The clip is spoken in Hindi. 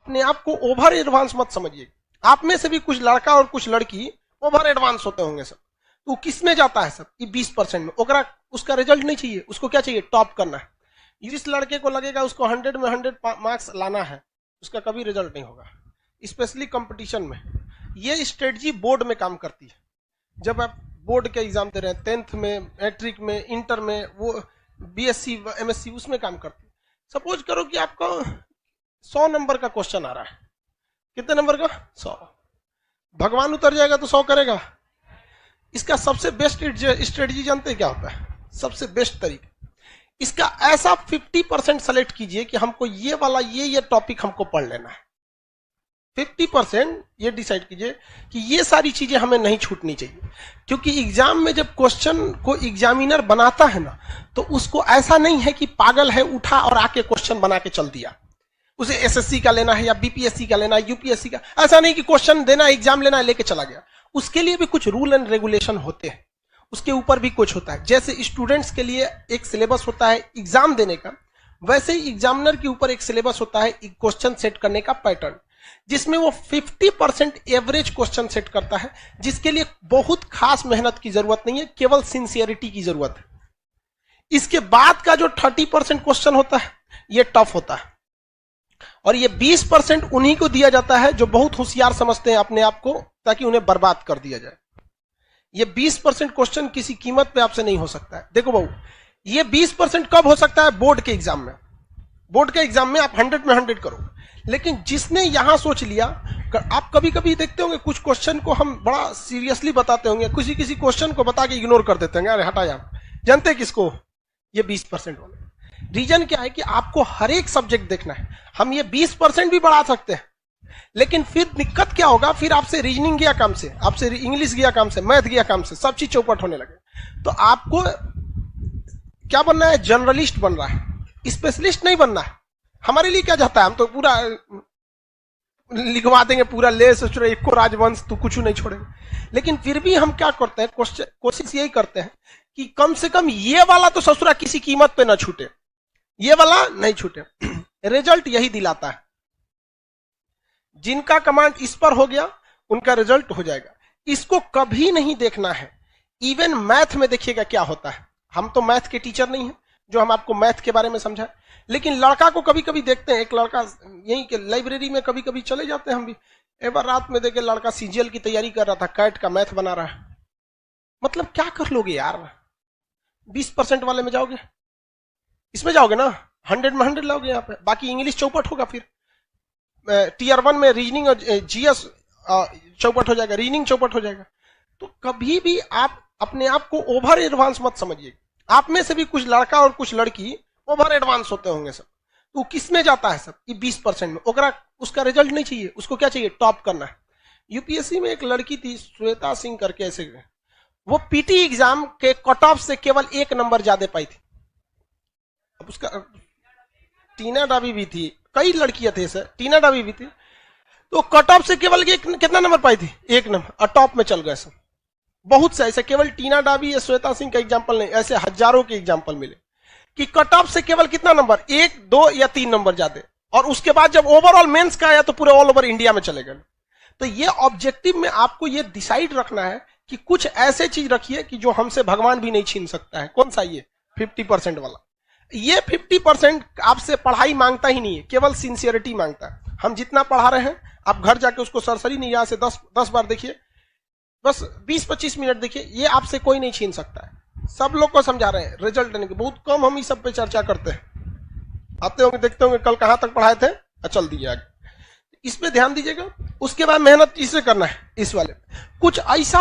अपने आप को ओवर एडवांस मत समझिए। आप में से भी कुछ लड़का और कुछ लड़की ओवर एडवांस होते होंगे सब, तो किस में जाता है सब? ये 20% में। ओकरा उसका रिजल्ट नहीं चाहिए, उसको क्या चाहिए? टॉप करना है। जिस लड़के को लगेगा उसको 100 में 100 मार्क्स लाना है, उसका कभी रिजल्ट नहीं होगा, स्पेशली कंपटीशन में। ये स्ट्रेटजी बोर्ड में काम करती है। जब आप बोर्ड के एग्जाम दे रहे हैं, 10th में, मैट्रिक में, इंटर में, वो बीएससी एमएससी, उसमें काम करती है। सपोज करो कि आपका 100 नंबर का क्वेश्चन आ रहा है। कितने नंबर का? 100। भगवान उतर जाएगा तो 100 करेगा? इसका सबसे बेस्ट स्ट्रेटजी जानते हैं क्या होता है? सबसे बेस्ट तरीका इसका ऐसा 50% सेलेक्ट कीजिए कि हमको ये वाला ये टॉपिक हमको पढ़ लेना है। 50% ये डिसाइड कीजिए कि ये सारी चीजें हमें नहीं छूटनी चाहिए। क्योंकि एग्जाम में जब क्वेश्चन को एग्जामिनर बनाता है ना, तो उसको ऐसा नहीं है कि पागल है उठा और आके क्वेश्चन बना के चल दिया। उसे एसएससी का लेना है या बीपीएससी का लेना है, यूपीएससी का। ऐसा नहीं कि क्वेश्चन देना है, एग्जाम लेना है, लेके चला गया। उसके लिए भी कुछ रूल एंड रेगुलेशन होते हैं, उसके ऊपर भी कुछ होता है। जैसे स्टूडेंट्स के लिए एक सिलेबस होता है एग्जाम देने का, वैसे ही एग्जामिनर के ऊपर एक सिलेबस होता है क्वेश्चन सेट करने का पैटर्न, जिसमें वो 50% एवरेज क्वेश्चन सेट करता है, जिसके लिए बहुत खास मेहनत की जरूरत नहीं है, केवल सिंसियरिटी की जरूरत है। इसके बाद का जो 30% क्वेश्चन होता है, ये टफ होता है, और ये 20% उन्हीं को दिया जाता है जो बहुत होशियार समझते हैं अपने आप को, ताकि उन्हें बर्बाद कर दिया जाए। ये 20% क्वेश्चन किसी कीमत पे आपसे नहीं हो सकता है। देखो बहू, ये 20% कब हो सकता है? बोर्ड के एग्जाम में। बोर्ड के एग्जाम में आप 100 में 100 करो। लेकिन जिसने यहां सोच लिया, आप कभी कभी देखते होंगे कुछ क्वेश्चन को हम बड़ा सीरियसली बताते होंगे, किसी क्वेश्चन को बता के इग्नोर कर देते हैं, अरे हटा यार। जानते हैं किसको? ये 20% वाले। रीजन क्या है कि आपको हर एक सब्जेक्ट देखना है। हम ये 20% भी बढ़ा सकते हैं, लेकिन फिर दिक्कत क्या होगा? फिर आपसे रीजनिंग गया काम से, आपसे इंग्लिश गया काम से, मैथ गया काम से, सब चीज चौपट होने लगे। तो आपको क्या बनना है? जनरलिस्ट बन रहा है, स्पेशलिस्ट नहीं बनना है। हमारे लिए क्या जाता है? हम तो पूरा लिखवा देंगे, पूरा ले सोच रहे एको राजवंश तो कुछ नहीं छोड़ेंगे। लेकिन फिर भी हम क्या करते हैं? कोशिश यही करते हैं कि कम से कम ये वाला तो ससुरा किसी कीमत पे ना छूटे, ये वाला नहीं छूटे। रिजल्ट यही दिलाता है। जिनका कमांड इस पर हो गया, उनका रिजल्ट हो जाएगा। इसको कभी नहीं देखना है। इवन मैथ में देखिएगा क्या होता है। हम तो मैथ के टीचर नहीं हैं जो हम आपको मैथ के बारे में समझाएं, लेकिन लड़का को कभी कभी देखते हैं। एक लड़का यहीं के लाइब्रेरी में कभी कभी चले जाते हैं हम भी। एक बार रात में देखे लड़का सीजीएल की तैयारी कर रहा था, कैट का मैथ बना रहा है। मतलब क्या कर लोगे यार? 20% वाले में जाओगे, इसमें जाओगे ना, 100 में 100 लाओगे यहाँ पे। बाकी इंग्लिश चौपट होगा। फिर टीयर 1 में रीजनिंग और जीएस चौपट हो जाएगा, रीजनिंग चौपट हो जाएगा। तो कभी भी आप अपने आप को ओवर एडवांस मत समझिए। आप में से भी कुछ लड़का और कुछ लड़की ओवर एडवांस होते होंगे सब, तो किस में जाता है सब? ये 20% में। ओकरा उसका रिजल्ट नहीं चाहिए, उसको क्या चाहिए? टॉप करना है। यूपीएससी में एक लड़की थी, श्वेता सिंह करके, ऐसे वो पीटी एग्जाम के कट ऑफ से केवल 1 नंबर ज्यादा पाई थी। अब उसका टीना डाबी भी थी, कई लड़कियां थे सर, टीना डाबी भी थी। तो कट ऑफ से केवल कितना नंबर पाई थी? 1 नंबर, और टॉप में चल गए सब। बहुत से ऐसे, केवल टीना डाबी या श्वेता सिंह का एग्जाम्पल नहीं, ऐसे हजारों के एग्जाम्पल मिले कि कट ऑफ से केवल कितना नंबर? 1, 2 या 3 नंबर ज्यादा। और उसके बाद जब ओवरऑल मेंस का आया तो पूरे ऑल ओवर इंडिया में चले गए। तो ये ऑब्जेक्टिव में आपको ये डिसाइड रखना है कि कुछ ऐसे चीज रखिए कि जो हमसे भगवान भी नहीं छीन सकता है। कौन सा? ये 50% वाला। ये 50% आपसे पढ़ाई मांगता ही नहीं है, केवल सिंसियरिटी मांगता है। हम जितना पढ़ा रहे हैं, आप घर जाके उसको सरसरी नहीं, यहां से 10 बार देखिए, बस 20-25 मिनट देखिए, ये आपसे कोई नहीं छीन सकता है। सब लोग को समझा रहे हैं, रिजल्ट देने के बहुत कम हम इस सब पे चर्चा करते हैं। आते होंगे, देखते होंगे कल कहां तक पढ़ाए थे, चल दिए आगे। इस पे ध्यान दीजिएगा। उसके बाद मेहनत इसे करना है, इस वाले कुछ ऐसा